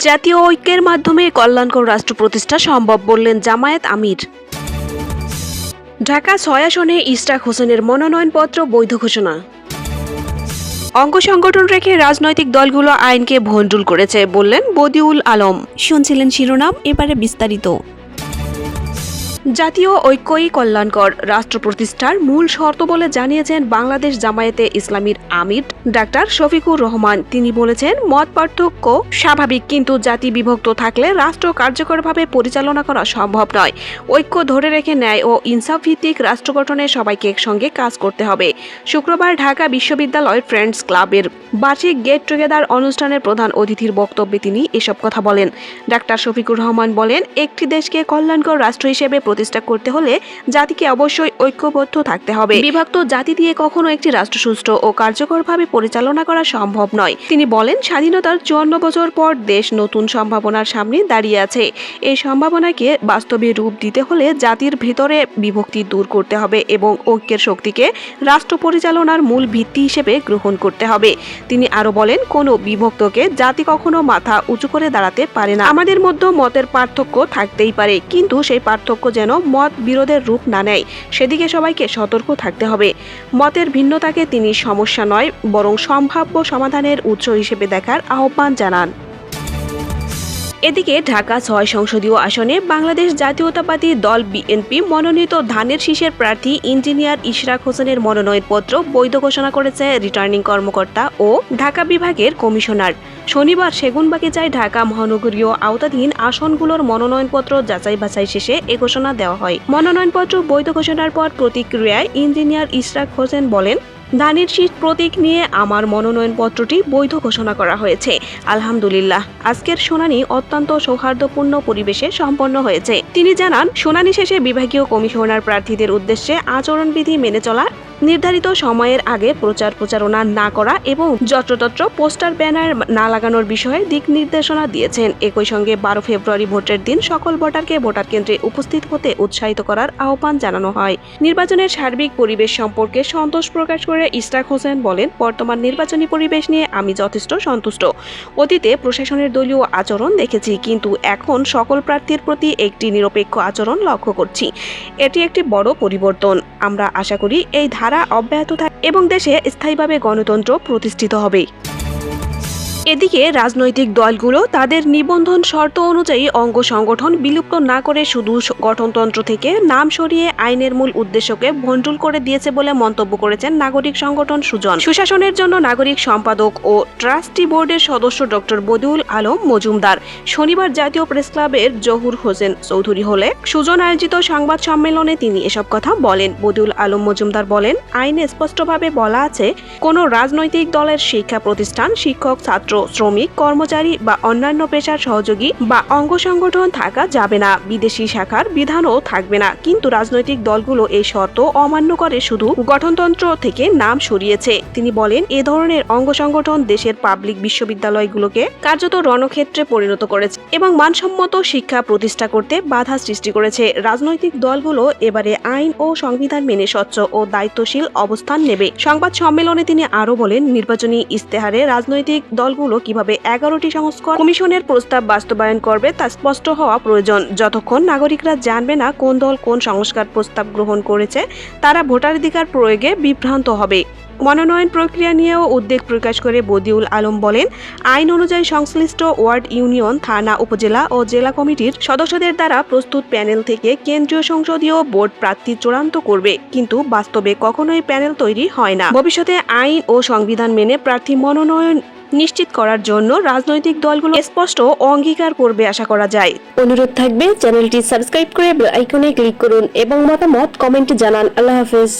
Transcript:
জাতীয় ঐক্যের মাধ্যমে কল্যাণকর রাষ্ট্র প্রতিষ্ঠা সম্ভব বললেন জামায়াত আমির। ঢাকা ৬ আসনে ইশরাক হোসেনের মনোনয়নপত্র বৈধ ঘোষণা। অঙ্গ সংগঠন রেখে রাজনৈতিক দলগুলো আইনকে ভণ্ডুল করেছে বললেন বদিউল আলম। শুনছিলেন শিরোনাম, এবারে বিস্তারিত। জাতীয় ঐক্যই কল্যাণকর রাষ্ট্র প্রতিষ্ঠার মূল শর্ত বলে জানিয়েছেন বাংলাদেশ জামায়াতে ইসলামীর আমির ডাক্তার শফিকুর রহমান। তিনি বলেছেন, মত পার্থক্য স্বাভাবিক, কিন্তু জাতি বিভক্ত থাকলে রাষ্ট্র কার্যকরভাবে পরিচালনা করা সম্ভব নয়। ঐক্য ধরে রেখে ন্যায় ও ইনসাফ ভিত্তিক রাষ্ট্র গঠনে সবাইকে একসঙ্গে কাজ করতে হবে। শুক্রবার ঢাকা বিশ্ববিদ্যালয় ফ্রেন্ডস ক্লাবের বার্ষিক গেট টুগেদার অনুষ্ঠানের প্রধান অতিথির বক্তব্যে তিনি এসব কথা বলেন। ডাক্তার শফিকুর রহমান বলেন, একটি দেশকে কল্যাণকর রাষ্ট্র হিসেবে প্রতিষ্ঠা করতে হলে জাতিকে অবশ্যই ঐক্যবদ্ধ থাকতে হবে। বিভক্ত জাতি দিয়ে কখনো একটি রাষ্ট্র সুষ্ঠু ও কার্যকরভাবে পরিচালনা করা সম্ভব নয়। তিনি বলেন, স্বাধীনতার ৫৪ বছর পর দেশ নতুন সম্ভাবনার সামনে দাঁড়িয়ে আছে। এই সম্ভাবনাকে বাস্তবে রূপ দিতে হলে জাতির ভেতরে বিভক্তি দূর করতে হবে এবং ঐক্যের শক্তিকে রাষ্ট্র পরিচালনার মূল ভিত্তি হিসেবে গ্রহণ করতে হবে। তিনি আরো বলেন, কোনো বিভক্তকে জাতি কখনো মাথা উঁচু করে দাঁড়াতে পারে না। আমাদের মধ্যে মতের পার্থক্য থাকতেই পারে, কিন্তু সেই পার্থক্য যেন মত বিরোধের রূপ না নেয়, সেদিকে সবাইকে সতর্ক থাকতে হবে। মতের ভিন্নতাকে তিনি সমস্যা নয়, বরং সম্ভাব্য সমাধানের উৎস হিসেবে দেখার আহ্বান জানান। এদিকে ঢাকা ৬ সংসদীয় আসনে বাংলাদেশ জাতীয়তাবাদী দল বিএনপি মনোনীত ধানের শীষের প্রার্থী ইঞ্জিনিয়ার ইশরাক হোসেনের মনোনয়নপত্র বৈধ ঘোষণা করেছে রিটার্নিং কর্মকর্তা ও ঢাকা বিভাগের কমিশনার। শনিবার সেগুনবাগিচায় ঢাকা মহানগরীয় আওতাধীন আসনগুলোর মনোনয়নপত্র যাচাই বাছাই শেষে এ ঘোষণা দেওয়া হয়। মনোনয়নপত্র বৈধ ঘোষণার পর প্রতিক্রিয়ায় ইঞ্জিনিয়ার ইশরাক হোসেন বলেন, ধানের শীষ প্রতীক নিয়ে আমার মনোনয়নপত্রটি বৈধ ঘোষণা করা হয়েছে। আলহামদুলিল্লাহ, আজকের শুনানি অত্যন্ত সৌহার্দ্যপূর্ণ পরিবেশে সম্পন্ন হয়েছে। তিনি জানান, শুনানি শেষে বিভাগীয় কমিশনার প্রার্থীদের উদ্দেশ্যে আচরণবিধি মেনে চলা, নির্ধারিত সময়ের আগে প্রচারণা না করা এবং যত্রতত্র পোস্টার ব্যানার না লাগানোর বিষয়ে দিক নির্দেশনা দিয়েছেন। একই সঙ্গে ১২ ফেব্রুয়ারি ভোটের দিন সকল ভোটারকে ভোটার কেন্দ্রে উপস্থিত হতে উৎসাহিত করার আহ্বান জানানো হয়। নির্বাচনের সার্বিক পরিবেশ সম্পর্কে সন্তোষ প্রকাশ করে ইশরাক হোসেন বলেন, বর্তমান নির্বাচনী পরিবেশ নিয়ে আমি যথেষ্ট সন্তুষ্ট। অতীতে প্রশাসনের দলীয় আচরণ দেখেছি, কিন্তু এখন সকল প্রার্থীর প্রতি একটি নিরপেক্ষ আচরণ লক্ষ্য করছি। এটি একটি বড় পরিবর্তন। আমরা আশা করি এই ধারা অব্যাহত থাকে এবং দেশে স্থায়ীভাবে গণতন্ত্র প্রতিষ্ঠিত হবে। এদিকে রাজনৈতিক দলগুলো তাদের নিবন্ধন শর্ত অনুযায়ী অঙ্গ সংগঠন বিলুপ্ত না করে শুধু গঠনতন্ত্র থেকে নাম সরিয়ে আইনের মূল উদ্দেশ্যকে ভণ্ডুল করে দিয়েছে বলে মন্তব্য করেছেন নাগরিক সংগঠন সুজন। সুশাসনের জন্য নাগরিক সম্পাদক ও ট্রাস্টি বোর্ডের সদস্য ডক্টর বদিউল আলম মজুমদার শনিবার জাতীয় প্রেসক্লাবের জহুর হোসেন চৌধুরী হলে সুজন আয়োজিত সংবাদ সম্মেলনে তিনি এসব কথা বলেন। বদিউল আলম মজুমদার বলেন, আইনে স্পষ্টভাবে বলা আছে, কোনো রাজনৈতিক দলের শিক্ষা প্রতিষ্ঠান, শিক্ষক, ছাত্র, শ্রমিক, কর্মচারী বা অন্যান্য পেশার সহযোগী বা অঙ্গ সংগঠন থাকা যাবে না। বিদেশি শাখার বিধানও থাকবে না। কিন্তু রাজনৈতিক দলগুলো এই শর্ত অমান্য করে শুধু গঠনতন্ত্র থেকে নাম সরিয়েছে। তিনি বলেন, এ ধরনের অঙ্গ সংগঠন দেশের পাবলিক বিশ্ববিদ্যালয়গুলোকে কার্যত রণক্ষেত্রে পরিণত করেছে এবং মানসম্মত শিক্ষা প্রতিষ্ঠা করতে বাধা সৃষ্টি করেছে। রাজনৈতিক দলগুলো এবারে আইন ও সংবিধান মেনে স্বচ্ছ ও দায়িত্বশীল অবস্থান নেবে। সংবাদ সম্মেলনে তিনি আরো বলেন, নির্বাচনী ইস্তেহারে রাজনৈতিক দলগুলো কিভাবে 11টি সংস্কার কমিশনের প্রস্তাব বাস্তবায়ন করবে তা স্পষ্ট হওয়া প্রয়োজন। যতক্ষণ নাগরিকরা জানবে না কোন দল কোন সংস্কার প্রস্তাব গ্রহণ করেছে, তারা ভোটাধিকার প্রয়োগে বিভ্রান্ত হবে। মনোনয়ন প্রক্রিয়া নিয়েও উদ্বেগ প্রকাশ করে বদিউল আলম বলেন, আইন অনুযায়ী সংশ্লিষ্ট ওয়ার্ড, ইউনিয়ন, থানা, উপজেলা ও জেলা কমিটির সদস্যদের দ্বারা প্রস্তুত প্যানেল থেকে কেন্দ্রীয় সংসদীয় বোর্ড প্রার্থী চূড়ান্ত করবে, কিন্তু বাস্তবে কখনোই প্যানেল তৈরি হয় না। ভবিষ্যতে আইন ও সংবিধান মেনে প্রার্থী মনোনয়ন নিশ্চিত করার জন্য রাজনৈতিক দলগুলো স্পষ্ট অঙ্গীকার করবে আশা করা যায়। অনুরোধ থাকবে, চ্যানেলটি সাবস্ক্রাইব করে বেল আইকনে ক্লিক করুন এবং মতামত কমেন্টে জানান। আল্লাহ হাফেজ।